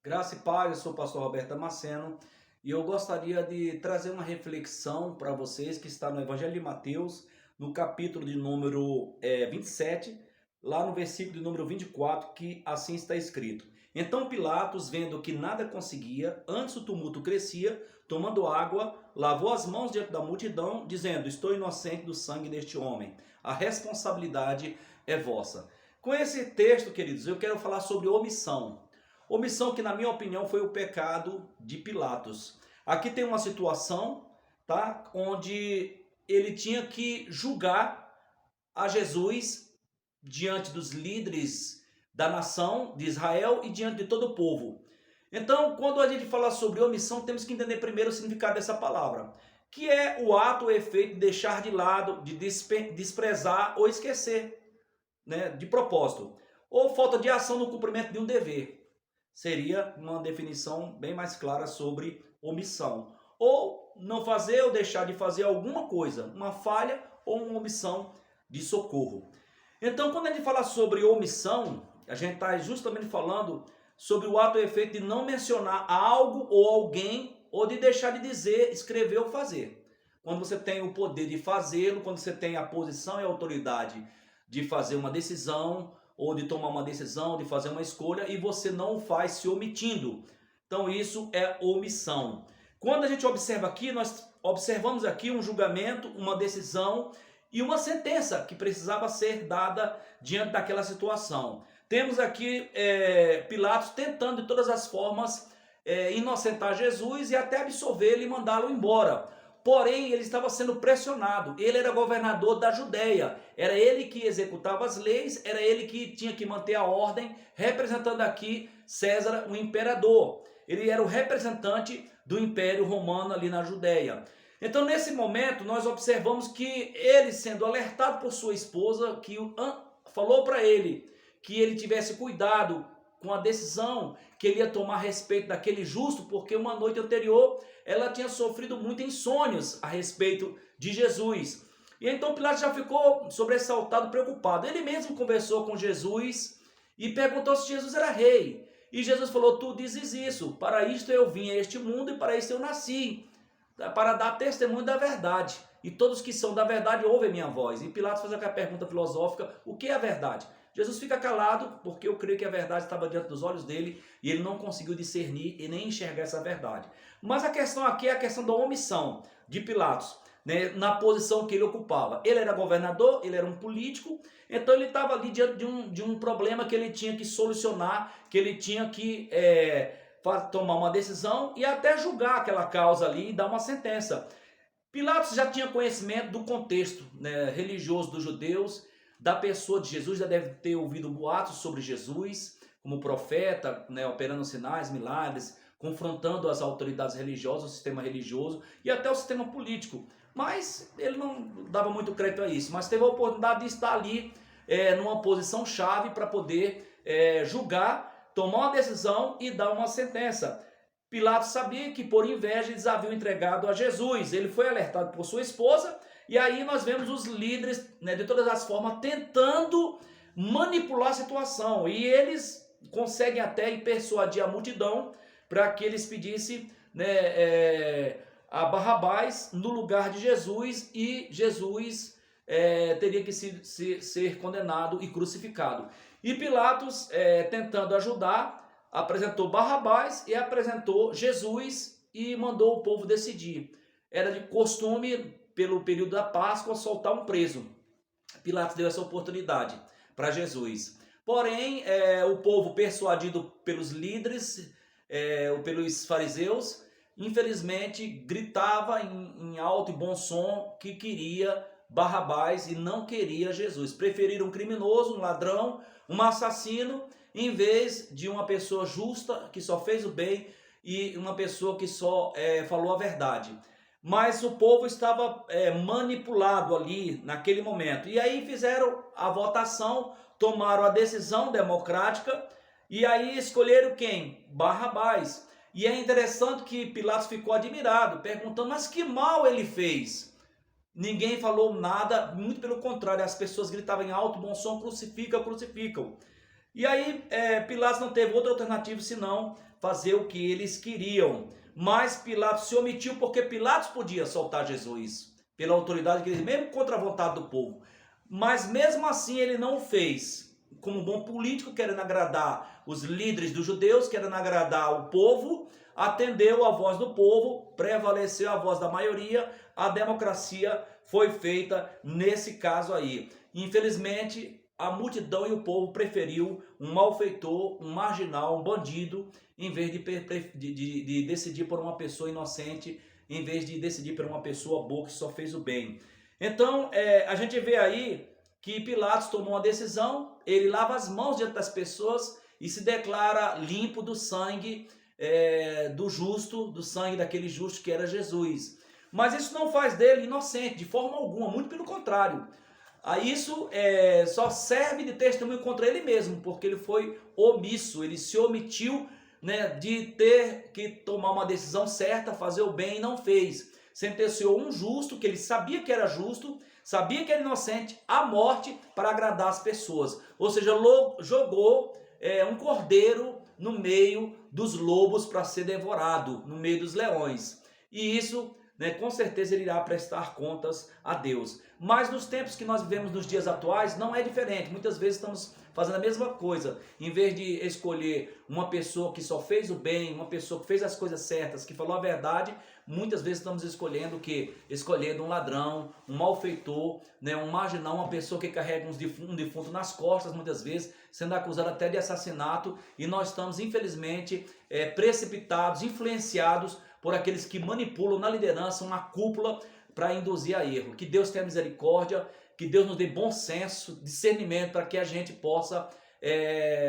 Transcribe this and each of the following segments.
Graça e paz, eu sou o pastor Roberto Damasceno e eu gostaria de trazer uma reflexão para vocês que está no Evangelho de Mateus, no capítulo de número 27, lá no versículo de número 24, que assim está escrito. Então Pilatos, vendo que nada conseguia, antes o tumulto crescia, tomando água, lavou as mãos diante da multidão, dizendo: Estou inocente do sangue deste homem, a responsabilidade é vossa. Com esse texto, queridos, eu quero falar sobre omissão. Omissão que, na minha opinião, foi o pecado de Pilatos. Aqui tem uma situação, tá? Onde ele tinha que julgar a Jesus diante dos líderes da nação de Israel e diante de todo o povo. Então, quando a gente fala sobre omissão, temos que entender primeiro o significado dessa palavra, que é o ato ou efeito de deixar de lado, de desprezar ou esquecer, né, de propósito, ou falta de ação no cumprimento de um dever. Seria uma definição bem mais clara sobre omissão. Ou não fazer ou deixar de fazer alguma coisa, uma falha ou uma omissão de socorro. Então, quando a gente fala sobre omissão, a gente está justamente falando sobre o ato ou efeito de não mencionar algo ou alguém, ou de deixar de dizer, escrever ou fazer. Quando você tem o poder de fazê-lo, quando você tem a posição e a autoridade de fazer uma decisão, ou de tomar uma decisão, de fazer uma escolha, e você não o faz se omitindo. Então isso é omissão. Quando a gente observa aqui, nós observamos aqui um julgamento, uma decisão e uma sentença que precisava ser dada diante daquela situação. Temos aqui Pilatos tentando de todas as formas inocentar Jesus e até absolvê-lo e mandá-lo embora. Porém, ele estava sendo pressionado. Ele era governador da Judéia. Era ele que executava as leis, era ele que tinha que manter a ordem, representando aqui César, o imperador. Ele era o representante do Império Romano ali na Judéia. Então, nesse momento, nós observamos que ele, sendo alertado por sua esposa, que falou para ele que ele tivesse cuidado com a decisão que ele ia tomar a respeito daquele justo, porque uma noite anterior ela tinha sofrido muito insônios a respeito de Jesus. E então Pilatos já ficou sobressaltado, preocupado. Ele mesmo conversou com Jesus e perguntou se Jesus era rei. E Jesus falou: Tu dizes isso, para isto eu vim a este mundo e para isto eu nasci, para dar testemunho da verdade. E todos que são da verdade ouvem minha voz. E Pilatos faz aquela pergunta filosófica: o que é a verdade? Jesus fica calado, porque eu creio que a verdade estava diante dos olhos dele e ele não conseguiu discernir e nem enxergar essa verdade. Mas a questão aqui é a questão da omissão de Pilatos, né, na posição que ele ocupava. Ele era governador, ele era um político, então ele estava ali diante de um problema que ele tinha que solucionar, que ele tinha que tomar uma decisão e até julgar aquela causa ali e dar uma sentença. Pilatos já tinha conhecimento do contexto, né, religioso dos judeus, da pessoa de Jesus, já deve ter ouvido boatos sobre Jesus como profeta, né, operando sinais, milagres, confrontando as autoridades religiosas, o sistema religioso e até o sistema político. Mas ele não dava muito crédito a isso, mas teve a oportunidade de estar ali numa posição chave para poder julgar, tomar uma decisão e dar uma sentença. Pilatos sabia que por inveja eles haviam entregado a Jesus. Ele foi alertado por sua esposa. E aí nós vemos os líderes, né, de todas as formas tentando manipular a situação. E eles conseguem até persuadir a multidão para que eles pedissem, né, a Barrabás no lugar de Jesus. E Jesus teria que ser condenado e crucificado. E Pilatos, tentando ajudar, apresentou Barrabás e apresentou Jesus e mandou o povo decidir. Era de costume, pelo período da Páscoa, soltar um preso. Pilatos deu essa oportunidade para Jesus. Porém, o povo, persuadido pelos líderes, pelos fariseus, infelizmente gritava em alto e bom som que queria Barrabás e não queria Jesus. Preferiram um criminoso, um ladrão, um assassino, em vez de uma pessoa justa que só fez o bem e uma pessoa que só falou a verdade. Mas o povo estava manipulado ali naquele momento. E aí fizeram a votação, tomaram a decisão democrática e aí escolheram quem? Barrabás. E é interessante que Pilatos ficou admirado, perguntando: mas que mal ele fez? Ninguém falou nada, muito pelo contrário, as pessoas gritavam em alto bom som: crucificam, crucificam. E aí Pilatos não teve outra alternativa senão fazer o que eles queriam. Mas Pilatos se omitiu porque Pilatos podia soltar Jesus, pela autoridade que ele, mesmo contra a vontade do povo. Mas mesmo assim ele não o fez. Como um bom político, querendo agradar os líderes dos judeus, querendo agradar o povo, atendeu a voz do povo, prevaleceu a voz da maioria, a democracia foi feita nesse caso aí. Infelizmente, a multidão e o povo preferiu um malfeitor, um marginal, um bandido, em vez de decidir por uma pessoa inocente, em vez de decidir por uma pessoa boa que só fez o bem. Então, a gente vê aí que Pilatos tomou uma decisão, ele lava as mãos diante das pessoas e se declara limpo do sangue do justo, do sangue daquele justo que era Jesus. Mas isso não faz dele inocente, de forma alguma, muito pelo contrário. Isso só serve de testemunho contra ele mesmo, porque ele foi omisso, ele se omitiu, né, de ter que tomar uma decisão certa, fazer o bem e não fez. Sentenciou um justo, que ele sabia que era justo, sabia que era inocente, à morte para agradar as pessoas. Ou seja, jogou um cordeiro no meio dos lobos para ser devorado, no meio dos leões. E isso, né, com certeza ele irá prestar contas a Deus. Mas nos tempos que nós vivemos nos dias atuais não é diferente. Muitas vezes estamos fazendo a mesma coisa. Em vez de escolher uma pessoa que só fez o bem, uma pessoa que fez as coisas certas, que falou a verdade, muitas vezes estamos escolhendo o quê? Escolhendo um ladrão, um malfeitor, né, um marginal, uma pessoa que carrega um defunto nas costas, muitas vezes, sendo acusado até de assassinato. E nós estamos, infelizmente, precipitados, influenciados por aqueles que manipulam na liderança uma cúpula para induzir a erro. Que Deus tenha misericórdia, que Deus nos dê bom senso, discernimento para que a gente possa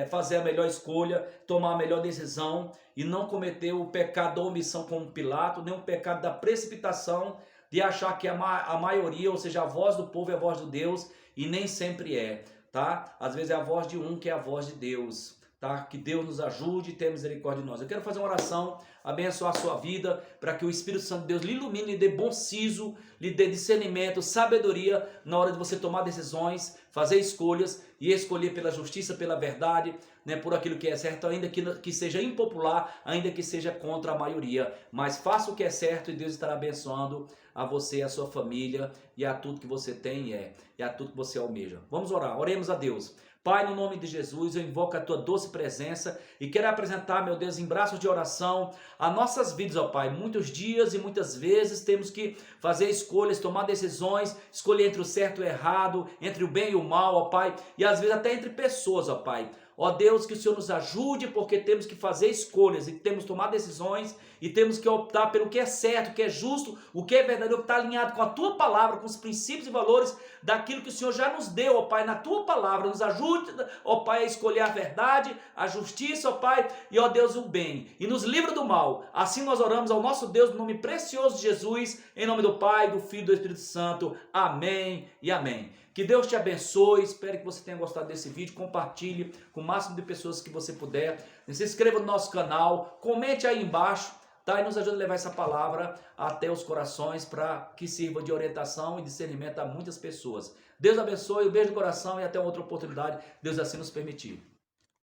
fazer a melhor escolha, tomar a melhor decisão e não cometer o pecado da omissão como Pilato, nem o pecado da precipitação de achar que a maioria, ou seja, a voz do povo é a voz de Deus, e nem sempre é, tá? Às vezes é a voz de um que é a voz de Deus. Tá? Que Deus nos ajude e tenha misericórdia de nós. Eu quero fazer uma oração, abençoar a sua vida, para que o Espírito Santo de Deus lhe ilumine, lhe dê bom siso, lhe dê discernimento, sabedoria na hora de você tomar decisões, fazer escolhas e escolher pela justiça, pela verdade, né, por aquilo que é certo, ainda que seja impopular, ainda que seja contra a maioria. Mas faça o que é certo e Deus estará abençoando a você, a sua família e a tudo que você tem e a tudo que você almeja. Vamos orar, oremos a Deus. Pai, no nome de Jesus, eu invoco a Tua doce presença e quero apresentar, meu Deus, em braços de oração, as nossas vidas, ó Pai. Muitos dias e muitas vezes temos que fazer escolhas, tomar decisões, escolher entre o certo e o errado, entre o bem e o mal, ó Pai, e às vezes até entre pessoas, ó Pai. Ó Deus, que o Senhor nos ajude, porque temos que fazer escolhas e temos que tomar decisões e temos que optar pelo que é certo, o que é justo, o que é verdadeiro, o que está alinhado com a Tua palavra, com os princípios e valores daquilo que o Senhor já nos deu, ó Pai, na Tua palavra. Nos ajude, ó Pai, a escolher a verdade, a justiça, ó Pai, e ó Deus, o bem. E nos livra do mal. Assim nós oramos ao nosso Deus, no nome precioso de Jesus, em nome do Pai, do Filho e do Espírito Santo. Amém e amém. Que Deus te abençoe, espero que você tenha gostado desse vídeo, compartilhe com o máximo de pessoas que você puder, se inscreva no nosso canal, comente aí embaixo, tá? E nos ajude a levar essa palavra até os corações para que sirva de orientação e discernimento a muitas pessoas. Deus abençoe, um beijo no coração e até outra oportunidade, Deus assim nos permitir.